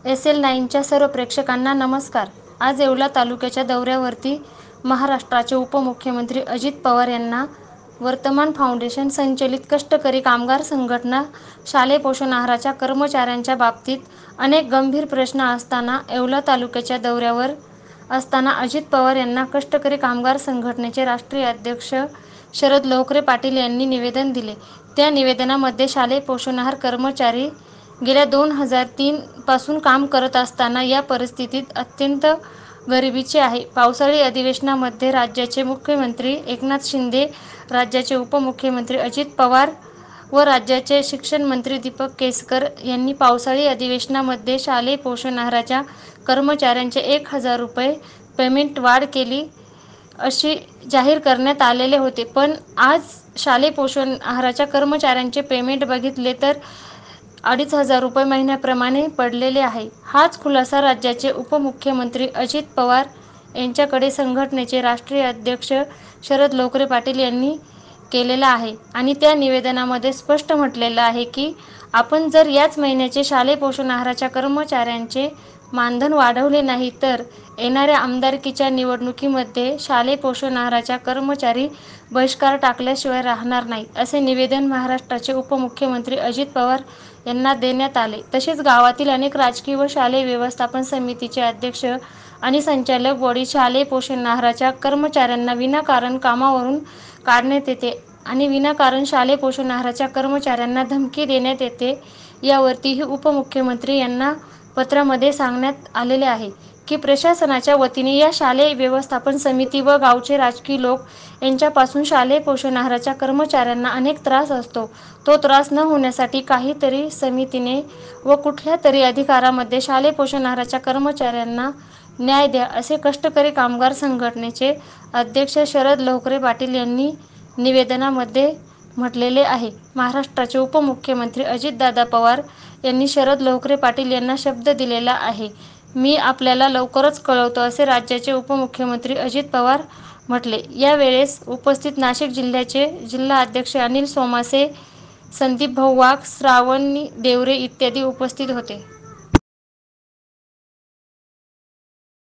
SL9च्या सर्व प्रेक्षकांना नमस्कार. आज येवला तालुक्याच्या दौऱ्यावरती महाराष्ट्राचे उपमुख्यमंत्री अजित पवार यांना वर्तमान फाउंडेशन संचलित कष्टकरी कामगार संघटना शालेय पोषण आहाराच्या कर्मचाऱ्यांच्या बाबतीत अनेक गंभीर प्रश्न असताना येवला तालुक्याच्या दौऱ्यावर असताना अजित पवार यांना कष्टकरी कामगार संघटनेचे राष्ट्रीय अध्यक्ष शरद लोकरे पाटील यांनी निवेदन दिले. त्या निवेदनामध्ये शालेय पोषण आहार कर्मचारी गेल्या 2003 पासून काम करत असताना या परिस्थितीत अत्यंत गरिबीचे आहे. पावसाळी अधिवेशनामध्ये राज्याचे मुख्यमंत्री एकनाथ शिंदे, राज्याचे उपमुख्यमंत्री अजित पवार व राज्याचे शिक्षण मंत्री दीपक केसरकर यांनी पावसाळी अधिवेशनामध्ये शालेय पोषण आहाराच्या कर्मचाऱ्यांचे 1000 रुपये पेमेंट वाढ केली अशी जाहीर करण्यात आलेले होते. पण आज शालेय पोषण आहाराच्या कर्मचाऱ्यांचे पेमेंट बघितले तर 2500 रुपये महिन्याप्रमाणे पडलेले आहे. हाच खुलासा राज्याचे उपमुख्यमंत्री अजित पवार यांच्याकडे संघटनेचे राष्ट्रीय अध्यक्ष शरद लोकरे पाटील यांनी केलेला आहे आणि त्या निवेदनामध्ये स्पष्ट म्हटलेलं आहे की आपण जर याच महिन्याचे शालेय पोषण आहाराच्या कर्मचाऱ्यांचे मानधन वाढवले नाही तर येणाऱ्या आमदारकीच्या निवडणुकीमध्ये शालेय पोषण आहाराच्या कर्मचारी बहिष्कार टाकल्याशिवाय राहणार नाही, असे निवेदन महाराष्ट्राचे उपमुख्यमंत्री अजित पवार यांना देण्यात आले. तसेच गावातील अनेक राजकीय व शालेय व्यवस्थापन समितीचे अध्यक्ष आणि संचालक बॉडी शालेय पोषण आहाराच्या कर्मचाऱ्यांना विनाकारण कामावरून काढण्यात येते आणि विनाकारण शालेय पोषण आहाराच्या कर्मचाऱ्यांना धमकी देण्यात येते. यावरतीही उपमुख्यमंत्री यांना पत्रामध्ये सांगण्यात आलेले आहे की प्रशासनाच्या वतीने या शालेय व्यवस्थापन समिती व गावचे राजकीय लोक यांच्यापासून शालेय पोषण आहाराच्या कर्मचाऱ्यांना अनेक त्रास असतो. तो त्रास न होण्यासाठी काहीतरी समितीने व कुठल्या तरी अधिकारामध्ये शालेय पोषण आहाराच्या कर्मचाऱ्यांना न्याय द्या, असे कष्टकरी कामगार संघटनेचे अध्यक्ष शरद लोकरे पाटील यांनी निवेदनामध्ये म्हटलेले आहे. महाराष्ट्राचे उपमुख्यमंत्री अजितदादा पवार यांनी शरद लोकरे पाटील यांना शब्द दिलेला आहे. मी आपल्याला लवकरच कळवतो, असे राज्याचे उपमुख्यमंत्री अजित पवार म्हटले. यावेळेस उपस्थित नाशिक जिल्ह्याचे जिल्हा अध्यक्ष अनिल सोमासे, संदीप भाऊ वाघ, श्रावणी देवरे इत्यादी उपस्थित होते.